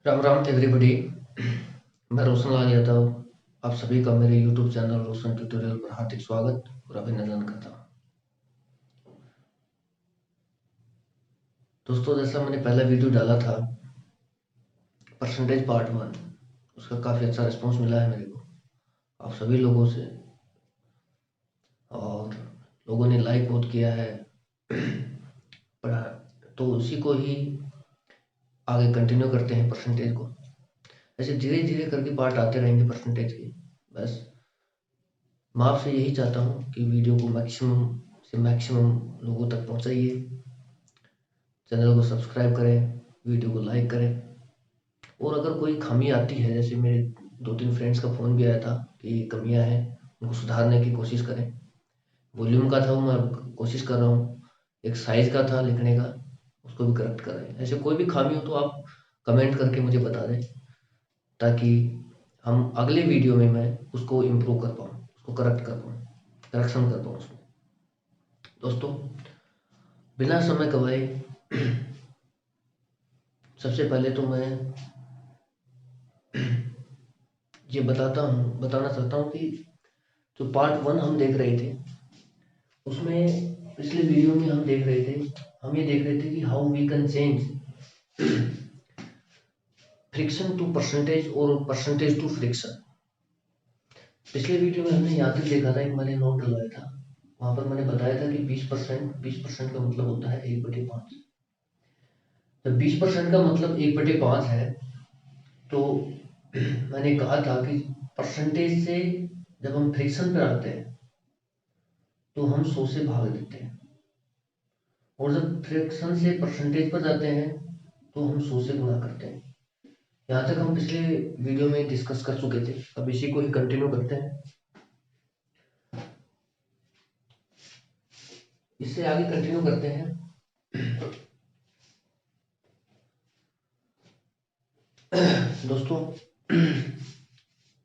Ram Ram everybody. मैं रोशन लाल यादव आप सभी का मेरे यूट्यूब चैनल रोशन ट्यूटोरियल पर हार्दिक स्वागत और अभिनंदन करता हूँ। दोस्तों, जैसा मैंने पहला वीडियो डाला था परसेंटेज पार्ट 1, उसका काफ़ी अच्छा रिस्पांस मिला है मेरे को आप सभी लोगों से, और लोगों ने लाइक बहुत किया है। पढ़ा तो उसी को ही आगे कंटिन्यू करते हैं परसेंटेज को। ऐसे धीरे धीरे करके पार्ट आते रहेंगे परसेंटेज के। बस मैं आपसे यही चाहता हूँ कि वीडियो को मैक्सिमम से मैक्सिमम लोगों तक पहुँचाइए, चैनल को सब्सक्राइब करें, वीडियो को लाइक करें। और अगर कोई खामी आती है, जैसे मेरे 2-3 फ्रेंड्स का फ़ोन भी आया था कि ये कमियाँ हैं, उनको सुधारने की कोशिश करें। वॉल्यूम का था वो मैं कोशिश कर रहा हूँ, एक साइज़ का था लिखने का, उसको भी करेक्ट कर रहे हैं। ऐसे कोई भी खामी हो तो आप कमेंट करके मुझे बता दें, ताकि हम अगले वीडियो में मैं उसको इम्प्रूव कर पाऊँ, उसको करेक्ट कर पाऊँ, करेक्शन कर पाऊँ उसमें। दोस्तों, बिना समय गवाए सबसे पहले तो मैं ये बताना चाहता हूँ कि जो पार्ट 1 हम देख रहे थे, उसमें पिछले वीडियो में हम ये देख रहे थे कि how we can change friction to percentage और परसेंटेज टू फ्रिक्शन। पिछले वीडियो में हमने यहाँ तक देखा था, एक मैंने नोट डलवाया था, वहां पर मैंने बताया था कि 20% का मतलब होता है 1/5। जब 20% का मतलब 1/5 है, तो मैंने कहा था कि परसेंटेज से जब हम फ्रिक्शन पर आते हैं तो हम 100 से भाग देते हैं, और जब फ्रैक्शन से परसेंटेज पर जाते हैं तो हम 100 से गुणा करते हैं। यहाँ तक हम पिछले वीडियो में डिस्कस कर चुके थे, अब इसी को ही कंटिन्यू करते हैं। इससे आगे कंटिन्यू करते हैं। दोस्तों,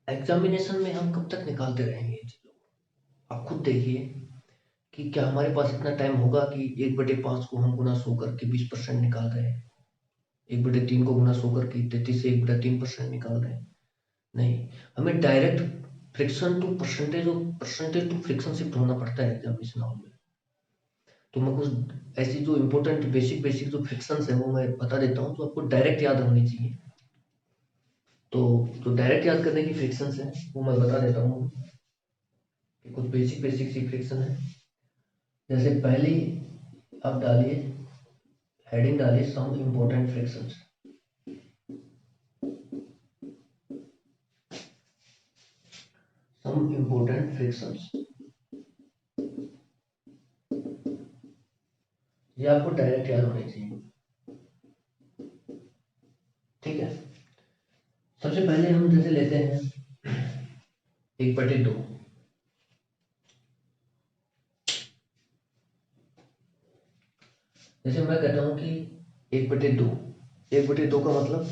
एग्जामिनेशन में हम कब तक निकालते रहेंगे ये चीज़ों? आप खुद देखिए कि क्या हमारे पास इतना टाइम होगा कि 1/5 को हम गुना 100 करके 20% निकाल रहे हैं, 1/3 को गुना 100 करके 33 से 1/3% निकाल रहे हैं? नहीं, हमें डायरेक्ट फ्रिक्शन टू परसेंटेज और परसेंटेज टू फ्रिक्शन शिफ्ट होना पड़ता है एग्जामिनेशन हॉल में। तो मैं कुछ ऐसी जो इम्पोर्टेंट बेसिक जो फ्रिक्शंस है वो मैं बता देता हूँ, जो आपको डायरेक्ट याद होनी चाहिए। तो जो डायरेक्ट याद करने की फ्रिक्शंस है वो मैं बता देता हूँ कि कुछ बेसिक सी फ्रिक्शन है। जैसे पहली आप डालिए, हेडिंग डालिए some important frictions. Some important frictions, ये आपको डायरेक्ट याद होनी चाहिए। ठीक है, सबसे पहले हम जैसे लेते हैं 1/2। जैसे मैं कहता हूँ कि 1/2, 1/2 का मतलब,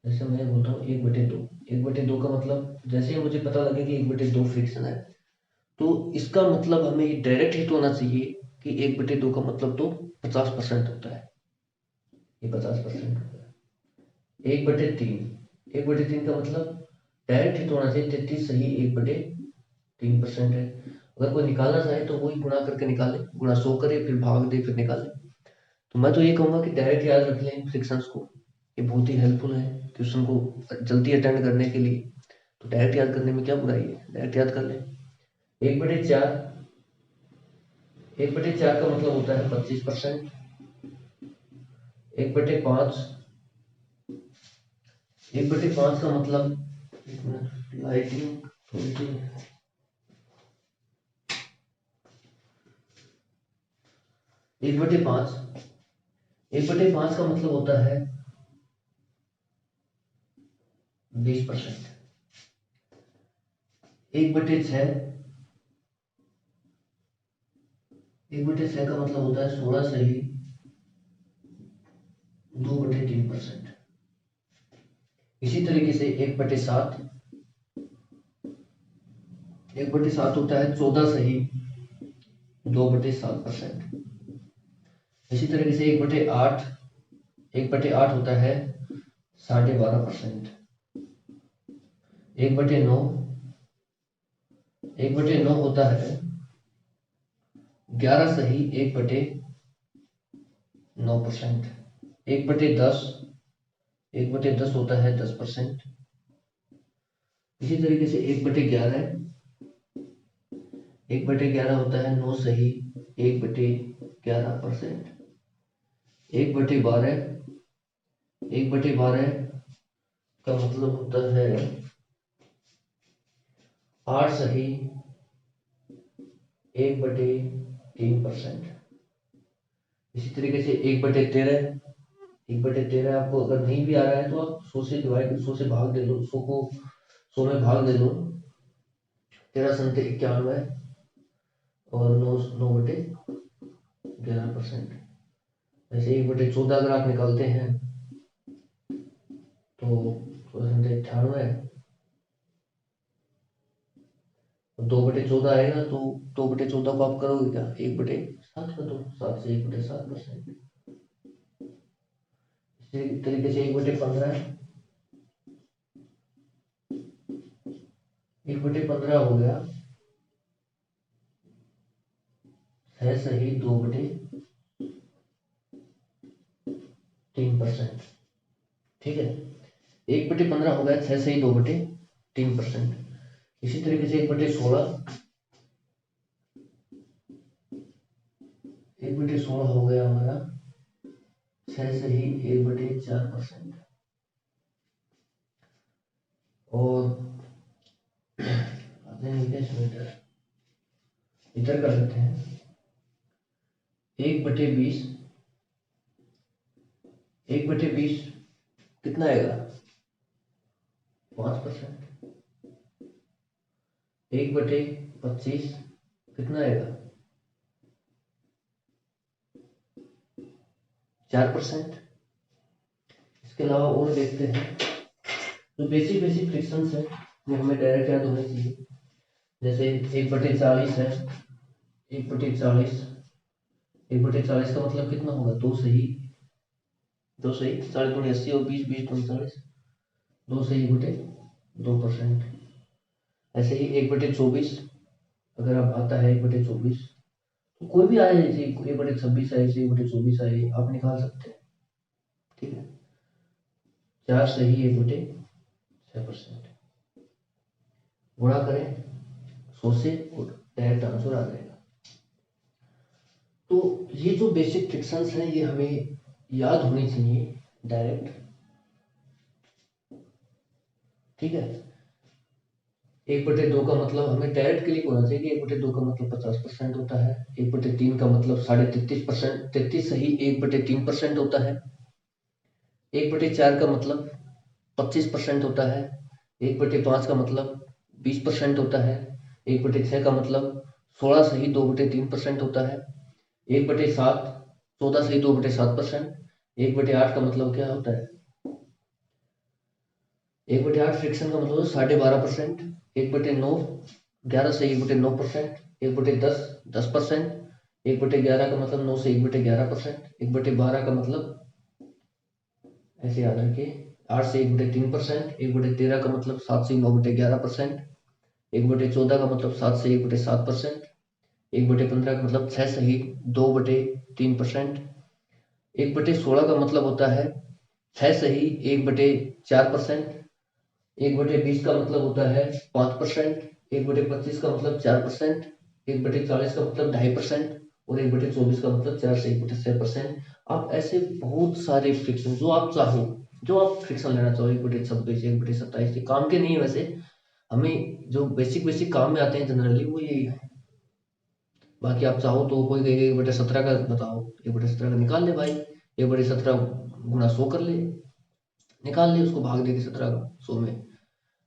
जैसे मैं बोलता हूँ 1/2, 1/2 का मतलब जैसे ही मुझे पता लगे कि 1/2 फ्रिक्शन है, तो इसका मतलब हमें डायरेक्ट हिट होना चाहिए कि 1/2 का मतलब तो 50% होता है, ये 50% होता है। 1/3, का मतलब डायरेक्ट हिट होना चाहिए 33 सही 1/3% है। अगर कोई निकालना चाहे तो वही गुणा करके निकाले, गुणा 100 करे, फिर भाग दे, फिर निकाले। तो मैं तो ये कहूँगा कि डायरेक्ट याद रख लें फ्रिक्शंस को, ये बहुत ही हेल्पफुल है क्वेश्चन को जल्दी अटेंड करने के लिए। तो डायरेक्ट याद करने में क्या बुराई है, डायरेक्ट याद कर लें। 1/4, 1/4 का मतलब होता है 25%। 1/5, 1/5 का मतलब, एक मिनट लाइटिंग थोड़ी सी, 1/5, 1/5 का मतलब होता है 20%। 1/6, 1/6 का मतलब होता है 16 सही 2/3%। इसी तरीके से 1/7, 1/7 होता है 14 सही 2/7%। इसी तरीके से 1/8, 1/8 होता है 12.5%। 1/9 1/9 होता है 11 सही 1/9%। 1/10 1/10 होता है 10%। इसी तरीके से 1/11 1/11 होता है 9 सही 1/11%। 1/12 1/12 का मतलब होता है 8 सही 1/3%। इसी तरीके से 1/13 आपको अगर नहीं भी आ रहा है तो आप 100 से डिवाइड 100 से भाग दे दो, 100 को 100 में भाग दे दो, 13 संते 91 और 9/11%। ऐसे 1/14 अगर आप निकालते हैं तो 13 संते 98, 2/14 आएगा तो 2/14 को आप करोगे क्या, 1/7 कर दो, 7 से 1/7%। इसी तरीके से 1/15 1/15 हो गया 6 सही 2/3%। ठीक है, 1/15 हो गया 6 सही 2/3%। इसी तरीके से 1/16 हो गया हमारा 6 सही 1/4%। और आते हैं इधर कर लेते हैं 1/20 1/20 कितना आएगा 5%। 1/25 कितना आएगा 4%। इसके अलावा और देखते हैं जो बेसिक फ्रिक्शंस है वो हमें डायरेक्ट याद होने चाहिए। जैसे 1/40 है 1/40 1/40 का मतलब कितना होगा 2 सही 40 दूनी 80 और 20 20 दूनी 40, 2 सही 2%। ऐसे ही 1/24 अगर आप आता है 1/24 तो कोई भी आए, जैसे 1/26 आए, 1/24 आए, आप निकाल सकते हैं। ठीक है, 4 सही 1/6%। गुणा करें 100 से और डायरेक्ट आंसर आ जाएगा। तो ये जो बेसिक फ्रिक्शंस हैं ये हमें याद होनी चाहिए डायरेक्ट। ठीक है, 1/2 का मतलब हमें डायरेक्ट क्लिक होना चाहिए कि 1/2 का मतलब 50% होता है। 1/3 का मतलब 33.5%, 33 सही 1/3% होता है। 1/4 का मतलब 25% होता है। 1/5 का मतलब 20% होता है। 1/6 का मतलब 16 सही 2/3% होता है। 1/7 14 सही 2/7%। 1/8 का मतलब क्या होता है 1/8 फ्रिक्शन का मतलब 12.5%। 1/9 11 से 1/9%। 1/10 10%। 1/11 का मतलब 9 से 1/11%। 1/12 का मतलब ऐसे याद रखिए 8 से 1/3%। 1/13 का मतलब 7 से 9/11%। 1/14 का मतलब 7 से 1/7%। 1/15 का मतलब 6 सही 2/3%। 1/16 का मतलब होता है 6 सही 1/4%। 1/20 का मतलब होता है 5%। 1/25 का मतलब 4%। 1/40 का मतलब 2.5% और 1/24 का मतलब 4 से 1/6%। आप ऐसे बहुत सारे फ्रिक्शन जो आप चाहो, जो आप फ्रिक्शन लेना चाहो 1/26 1/27 ये काम के नहीं है। वैसे हमें जो बेसिक काम में आते हैं जनरली वो यही है। बाकी आप चाहो तो कोई कहेगा 1/17 का बताओ, 1/17 का निकाल ले भाई, 1/17 गुणा 100 कर ले, निकाल ले, उसको भाग दे के 17 का 100 में।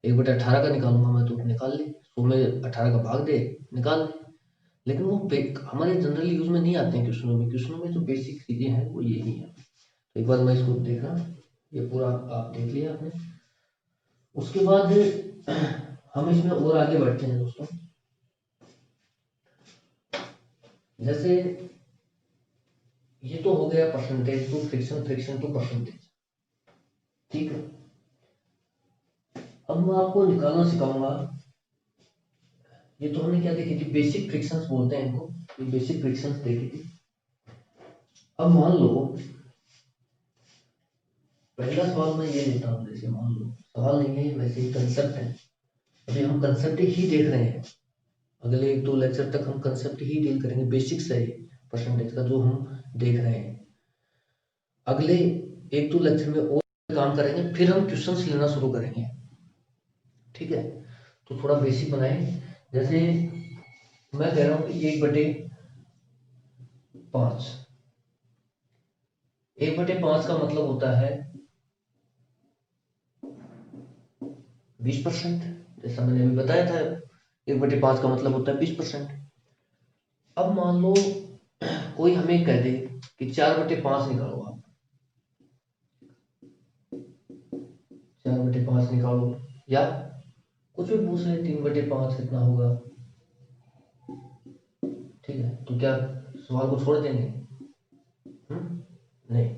1/18 का निकालूंगा मैं तो निकाल ले, 100 में 18 का भाग दे निकाल ले। लेकिन वो हमारे जनरली यूज में नहीं आते हैं क्वेश्चनों में। क्वेश्चनों में जो बेसिक चीजें हैं वो यही है। तो एक बार मैं इसको देख रहा, ये पूरा आप देख लिया आपने। उसके बाद हम इसमें और आगे बढ़ते हैं दोस्तों। जैसे ये तो हो गया percentage to friction, friction to percentage, ठीक है। अब मैं आपको निकालना सिखाऊंगा। ये तो हमने क्या देखी थी, बेसिक फ्रिक्शंस बोलते हैं इनको, ये बेसिक फ्रिक्शंस देखी थी। अब मान लो पहला सवाल मैं ये लेता हूँ, जैसे मान लो सवाल नहीं है, वैसे ही कंसेप्ट है, अभी हम कंसेप्ट ही देख रहे हैं। अगले 1-2 लेक्चर तक हम कंसेप्ट ही डील करेंगे, बेसिक्स है परसेंटेज का जो हम देख रहे हैं। अगले 1-2 लेक्चर में और काम करेंगे, फिर हम क्वेश्चंस लेना शुरू करेंगे, ठीक है। तो थोड़ा बेसिक बनाए, जैसे मैं कह रहा हूँ कि 1/5, 1/5 का मतलब होता है 20%, जैसा मैंने अभी बताया था। 1/5 का मतलब होता है 20%। अब मान लो कोई हमें कह दे कि 4/5 निकालो आप, 4/5 निकालो, या कुछ भी पूछ रहे 3/5 कितना होगा, ठीक है। तो क्या सवाल को छोड़ देंगे? नहीं।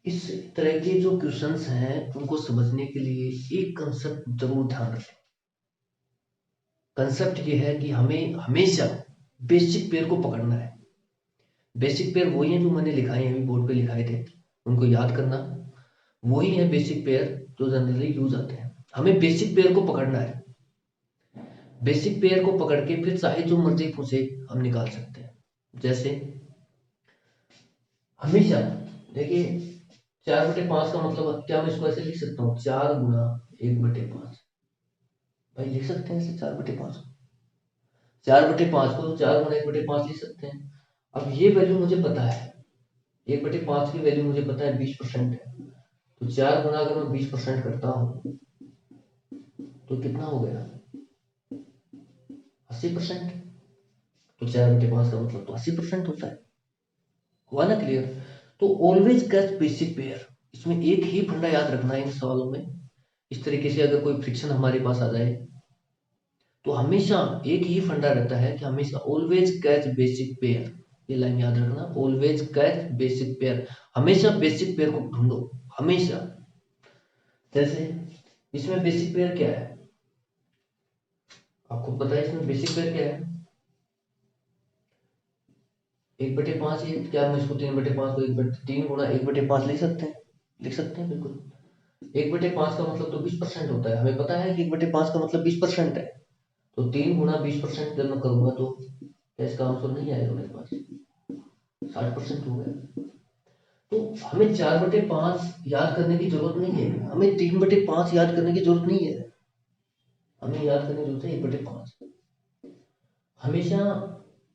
इस तरह के जो क्वेश्चंस हैं उनको समझने के लिए एक कंसेप्ट जरूर ध्यान रखें। कंसेप्ट ये है कि हमें हमेशा बेसिक पेयर को पकड़ना है। बेसिक पेयर वही है जो मैंने लिखाए हैं, अभी बोर्ड पे लिखाए थे, उनको याद करना। वही है बेसिक पेयर जो जनरली यूज आते हैं। हमें बेसिक पेयर को पकड़ना है। बेसिक पेयर को पकड़ के फिर चाहे जो मर्जी पूछे हम निकाल सकते हैं। जैसे हमेशा देखिए 4/5 का मतलब क्या, मैं इसको ऐसे लिख सकता हूँ 4 गुना 1/5। भाई लिख सकते हैं ऐसे 4/5 को, 4/5 को 4 गुना 1/5 लिख सकते हैं। अब ये वैल्यू मुझे पता है, 1/5 की वैल्यू मुझे पता है 20% है। तो 4 गुना अगर मैं 20% करता हूँ तो कितना हो गया, 80%। तो 4/5 का मतलब तो 80% होता है, हुआ ना क्लियर। तो ऑलवेज कैच बेसिक पेयर, इसमें एक ही फंडा याद रखना है इन सवालों में। इस तरीके से अगर कोई फ्रिक्शन हमारे पास आ जाए तो हमेशा एक ही फंडा रहता है कि हमेशा ऑलवेज कैच बेसिक पेयर। ये लाइन याद रखना, ऑलवेज कैच बेसिक पेयर, हमेशा बेसिक पेयर को ढूंढो, हमेशा। जैसे इसमें बेसिक पेयर क्या है, आपको पता है इसमें बेसिक पेयर क्या है? 1/5 ही, क्या हम इसको 3/5 को 3 गुना 1/5 लिख सकते हैं बिल्कुल। 1/5 का मतलब तो 20% होता है, हमें पता है कि 1/5 का मतलब 20% है। तो 3 गुना 20% जब मैं करूंगा तो क्या इसका आंसर नहीं आएगा मेरे पास, 60% हो गया। तो हमें 4/5 याद करने की जरूरत नहीं है, हमें 3/5 याद करने की जरूरत नहीं है, हमें याद करने की जरूरत है 1/5। हमेशा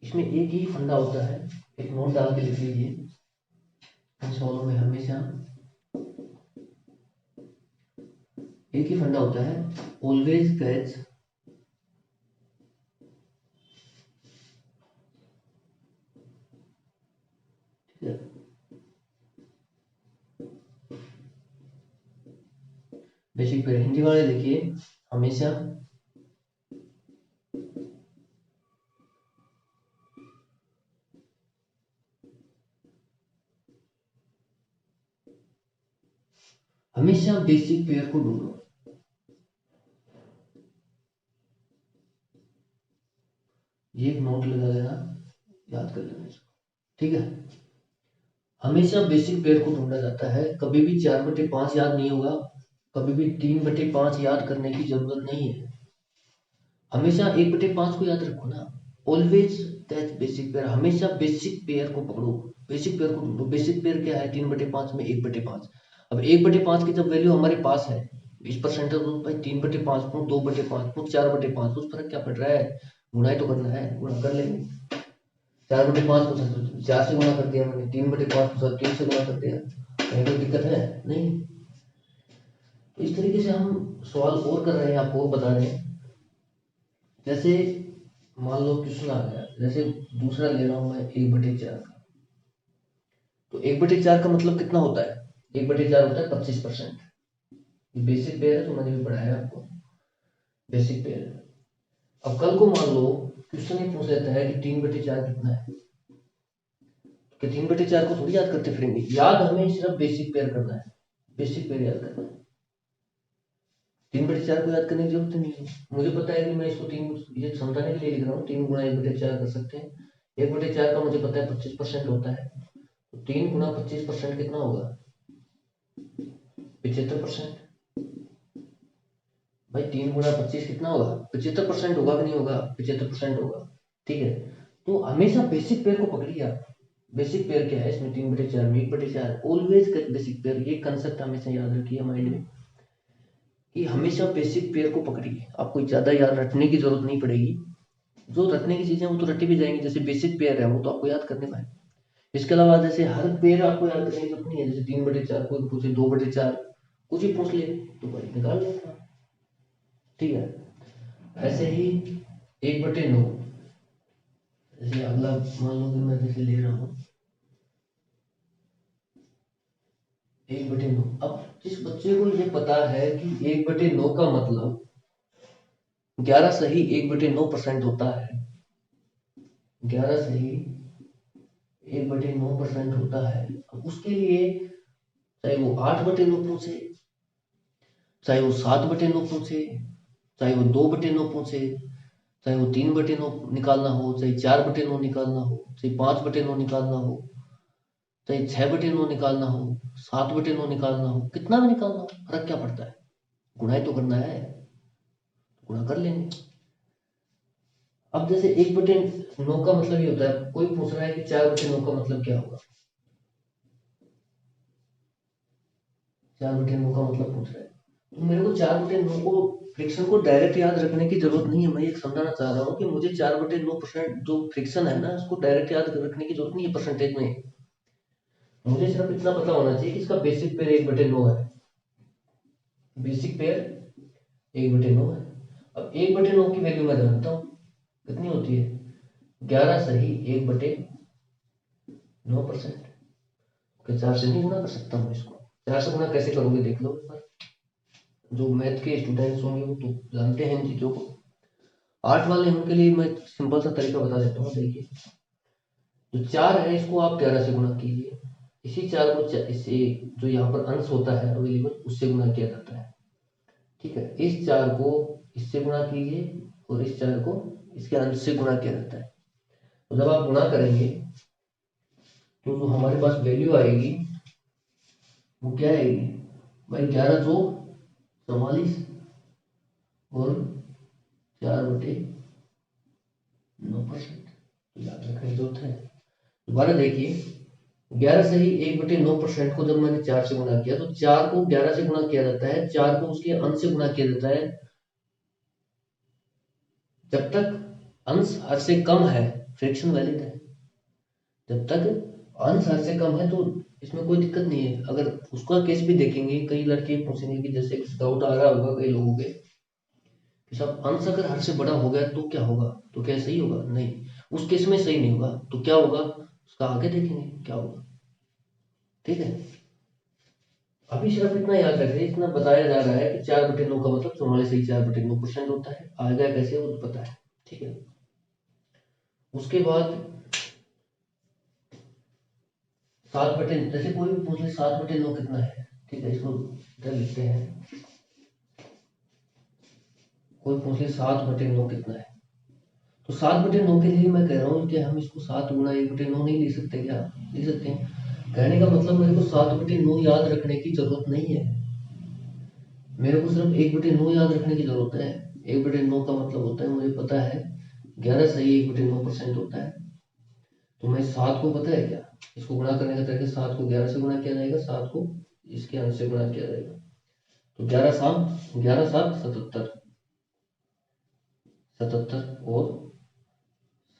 इसमें एक ही फंडा होता है, एक नोट डाल के लिख लीजिए इन सवालों में, हमेशा एक ही फंडा होता है, always catch basic pair. Hindi वाले देखिए, हमेशा हमेशा बेसिक पेयर को ढूंढो। ये एक नोट लगा लेना, याद कर लेना इसको, ठीक है। हमेशा बेसिक पेयर को ढूंढा जाता है, कभी भी 4/5 याद नहीं होगा, कभी भी 3/5 याद करने की जरूरत नहीं है। हमेशा 1/5 को याद रखो ना, ऑलवेज कैच बेसिक पेयर, हमेशा बेसिक पेयर को पकड़ो, बेसिक पेयर को ढूंढो। बेसिक पेयर क्या है 3/5 में 1/5। अब 1/5 की जब वैल्यू हमारे पास है 20% है, तो भाई 3/5 को 2/5 को 4/5, कुछ फर्क क्या पड़ रहा है, गुणा ही तो करना है, गुणा कर लेंगे। 4/5 को 4 से गुणा कर दिया मैंने, 3/5 को 3 से गुणा कर दिया, कहीं कोई दिक्कत है नहीं। तो इस तरीके से हम सवाल और कर रहे हैं, आपको और बता रहे हैं। जैसे मान लो क्वेश्चन आ गया, जैसे दूसरा ले रहा हूं मैं 1/4 का। तो 1/4 का मतलब कितना होता है, 1/4 होता है 25%। बेसिक पेयर है, तो मैंने भी पढ़ाया आपको, बेसिक पेयर। अब कल को मान लो क्वेश्चन ये पूछ लेता है कि 3/4 कितना है, कि 3/4 को थोड़ी याद करते फिरेंगे, याद हमें सिर्फ बेसिक पेयर करना है, बेसिक पेयर याद करना है। 3/4 को याद करने की जरूरत नहीं है, मुझे पता है कि मैं इसको ये समझाने के लिए लिख रहा हूँ, 3 गुणा 1/4 कर सकते हैं। 1/4 का मुझे पता है 25% होता है, तो 3 गुणा 25% कितना होगा? 75%। भाई 3 गुणा 25 कितना होगा? 75% होगा कि नहीं होगा? 75% होगा। ठीक है, तो हमेशा बेसिक पेयर को पकड़िए आप। बेसिक पेयर क्या है इसमें? 3/4 में 1/4, ऑलवेज बेसिक पेयर। ये कंसेप्ट हमेशा याद रखिए माइंड में कि हमेशा बेसिक पेयर को पकड़िए, आपको ज्यादा याद रखने की जरूरत नहीं पड़ेगी। जो रटने की चीजें वो तो रटी भी जाएंगी, जैसे बेसिक पेयर है वो तो आपको याद करने पाए। इसके अलावा जैसे हर पेयर आपको याद करने की जरूरत नहीं है, जैसे 3/4 कोई पूछे, 2/4 कुछ भी पूछ ले तो भाई निकाल लेगा। ठीक है, ऐसे ही 1/9, जैसे अगला मान लो कि मैं जैसे ले रहा हूँ 1/9। अब जिस बच्चे को ये पता है कि 1/9 का मतलब 11 सही 1/9% होता है, 11 सही 1/9% होता है, अब उसके लिए चाहे वो 8/9 पूछे, चाहे वो 7/9 पूछे, चाहे वो 2/9 पूछे, चाहे वो 3/9 निकालना हो, चाहे 4/9 निकालना हो, चाहे 5/9 निकालना हो, चाहे 6/9 निकालना हो, 7/9 निकालना हो, कितना भी निकालना हो, फर्क क्या पड़ता है? गुणा ही तो करना है, गुणा कर लेंगे। अब जैसे 1/9 का मतलब ये होता है, कोई पूछ रहा है कि 4/9 का मतलब क्या होगा? 4/9 का मतलब पूछ रहा है, तो मेरे को 4/9 को फ्रिक्शन को डायरेक्ट याद रखने की जरूरत नहीं है। मैं ये समझाना चाह रहा हूँ कि मुझे 4/9% जो फ्रिक्शन है ना, उसको डायरेक्ट याद रखने की जरूरत नहीं है परसेंटेज में। मुझे सिर्फ इतना पता होना चाहिए कि इसका बेसिक पेयर 1/9 है, बेसिक पेयर 1/9 है। अब 1/9 की वैल्यू मैं जानता हूँ कितनी होती है, 11 सही 1/9%। 4 से नहीं गुणा कर सकता मैं इसको? 4 से गुणा कैसे करोगे देख लो एक बार, जो मैथ के स्टूडेंट्स होंगे वो तो जानते हैं इन चीजों को। 8 वाले उनके लिए मैं सिंपल सा तरीका बता देता हूँ। देखिए, जो 4 है इसको आप 11 से गुणा कीजिए, इसी 4 को इसे जो यहाँ पर अंश होता है अवेलेबल उससे गुणा किया जाता है। ठीक है, इस 4 को इससे गुणा कीजिए और इस 4 को इसके अंश से गुणा किया जाता है। तो जब आप गुणा करेंगे तो जो हमारे पास वैल्यू आएगी वो क्या आएगी भाई? 11 जो 44 और 4/9%। तो याद रखने की जरूरत है। दोबारा देखिए, 11 से ही 1/9% को जब मैंने 4 से गुणा किया तो 4 को 11 से गुणा किया जाता है, 4 को उसके अंश से गुणा किया जाता है। जब तक अंश हर से कम है फ्रैक्शन वैलिड है, जब तक अंश हर से कम है तो इसमें कोई दिक्कत नहीं है। अगर उसका केस भी देखेंगे, कई लड़के पूछेंगे कि जैसे कुछ डाउट आ रहा होगा कई लोगों के कि साहब अंश अगर हर से बड़ा हो गया तो क्या होगा? तो क्या सही होगा? नहीं, उस केस में सही नहीं होगा। तो क्या होगा उसका आगे देखेंगे क्या होगा। ठीक है, अभी सिर्फ इतना याद रखिए, इतना बताया जा रहा है कि 4/9 का मतलब 44 सही 4/9% होता है। आएगा कैसे वो तो पता है। ठीक है, उसके बाद 7/9, जैसे कोई भी पूछ ले 7/9 कितना है। ठीक है, इसको इधर लिखते हैं। कोई पूछ ले 7/9 कितना है, तो 7/9 के लिए मैं कह रहा हूँ कि हम इसको 7 गुणा 1/9 नहीं लिख सकते क्या? लिख सकते हैं। कहने का मतलब मेरे को 7/9 याद रखने की जरूरत नहीं है, मेरे को सिर्फ 1/9 याद रखने की जरूरत है। 1/9 का मतलब होता है, मुझे पता है 11 सही 1/9% होता है। तो मैं 7 को पता है क्या, इसको गुणा करने का तरीका, 7 को 11 से गुणा किया जाएगा, 7 को इसके अंश से गुणा किया जाएगा। तो 11 7 77, 77 और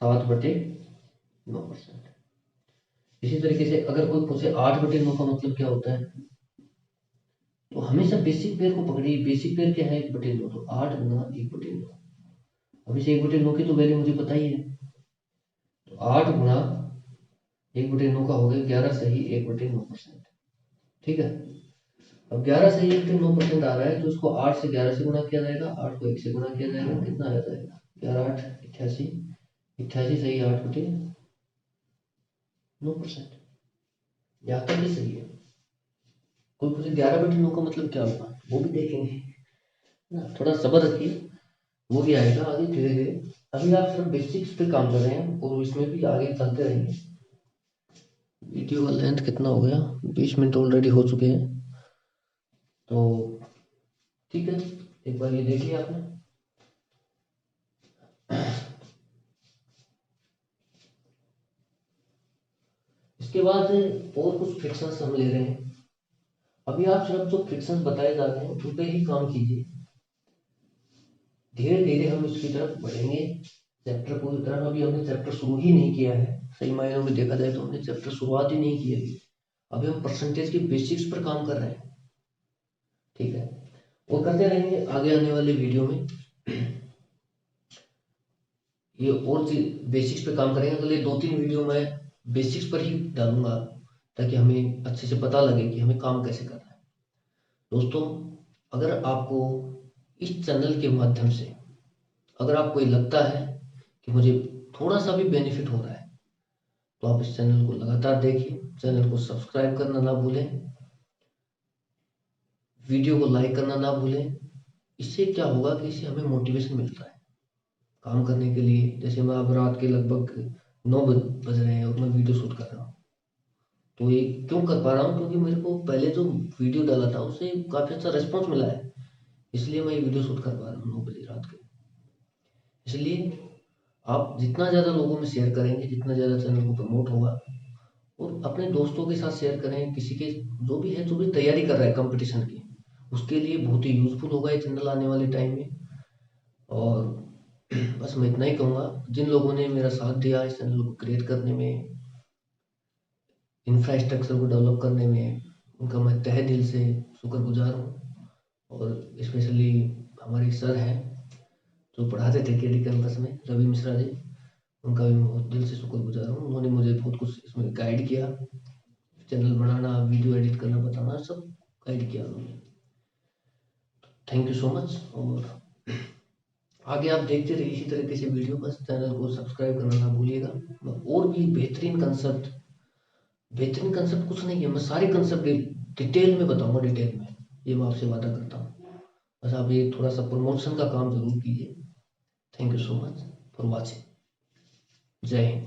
7/9%। इसी तरीके से अगर कोई पूछे 8/9 का मतलब क्या होता है, तो हमेशा बेसिक पेयर को पकड़िए। बेसिक पेयर क्या है? 1/9, तो 8 गुना 1/9। अब इसे 1/9 की तो वैल्यू मुझे पता ही है, तो 8 गुना 1/9 का हो गया 11 सही 1/9%। ठीक है, अब 11 सही 1/9% आ रहा है तो इसको 8 से 11 से गुणा किया जाएगा, 8 को 1 से गुणा किया जाएगा, कितना आ जाएगा? 11 8 88, 88 सही 8/9%। यहाँ तक भी सही है। कोई पूछे 11 बटे 9 का मतलब क्या होगा, वो भी देखेंगे ना, थोड़ा सब्र रखिए, वो भी आएगा आगे धीरे धीरे। अभी आप सिर्फ बेसिक्स पे काम कर रहे हैं और इसमें भी आगे चलते रहेंगे। वीडियो का लेंथ कितना हो गया, 20 मिनट ऑलरेडी हो चुके हैं, तो ठीक है, एक बार ये देख लिया आपने। इसके बाद और कुछ फ्रिक्शंस हम ले रहे हैं। अभी आप सिर्फ जो फ्रिक्शंस बताए जा रहे हैं उन पे ही काम कीजिए, धीरे धीरे हम इसकी तरफ बढ़ेंगे। चैप्टर पूरी तरह अभी हमने चैप्टर शुरू ही नहीं किया है, सही मायनों में देखा जाए तो हमने चैप्टर शुरुआत ही नहीं की है। अभी हम परसेंटेज के बेसिक्स पर काम कर रहे हैं, ठीक है, वो करते रहेंगे आगे आने वाले वीडियो में। ये और बेसिक्स पे काम करेंगे, अगले 2-3 वीडियो में बेसिक्स पर ही डालूंगा, ताकि हमें अच्छे से पता लगे कि हमें काम कैसे करना है। दोस्तों, अगर आपको इस चैनल के माध्यम से अगर आपको ये लगता है कि मुझे थोड़ा सा भी बेनिफिट हो रहा है, तो आप इस चैनल को लगातार देखिए, चैनल को सब्सक्राइब करना ना भूलें, वीडियो को लाइक करना ना भूलें। इससे क्या होगा कि इससे हमें मोटिवेशन मिलता है काम करने के लिए। जैसे मैं अब रात के लगभग 9 बज रहे हैं और मैं वीडियो शूट कर रहा हूँ, तो ये क्यों कर पा रहा हूँ, क्योंकि मेरे को पहले जो वीडियो डाला था उससे काफ़ी अच्छा रिस्पॉन्स मिला है, इसलिए मैं ये वीडियो शूट कर पा रहा हूँ 9 बजे रात के। इसलिए आप जितना ज़्यादा लोगों में शेयर करेंगे, जितना ज़्यादा चैनल को प्रमोट होगा, और अपने दोस्तों के साथ शेयर करें, किसी के जो भी है, जो भी तैयारी कर रहा है कंपटीशन की, उसके लिए बहुत ही यूजफुल होगा ये चैनल आने वाले टाइम में। और बस मैं इतना ही कहूँगा, जिन लोगों ने मेरा साथ दिया इस चैनल को क्रिएट करने में, इंफ्रास्ट्रक्चर को डेवलप करने में, उनका मैं तहे दिल से शुक्रगुजार हूँ। और स्पेशली हमारे सर हैं जो पढ़ाते थे केडी कैंपस में, रवि मिश्रा जी, उनका भी मैं बहुत दिल से शुक्रगुजार हूँ। उन्होंने मुझे बहुत कुछ इसमें गाइड किया, चैनल बनाना, वीडियो एडिट करना, बताना, सब गाइड किया उन्होंने। Thank you so much. और आगे आप देखते रहिए इसी तरीके से वीडियो, बस चैनल को सब्सक्राइब करना ना भूलिएगा। और भी बेहतरीन कंसेप्ट कुछ नहीं है, मैं सारे कंसेप्ट डिटेल में बताऊंगा, डिटेल में, ये मैं आपसे वादा करता हूँ। बस आप ये थोड़ा सा प्रमोशन का काम जरूर कीजिए। Thank you so much for watching. जय हिंद।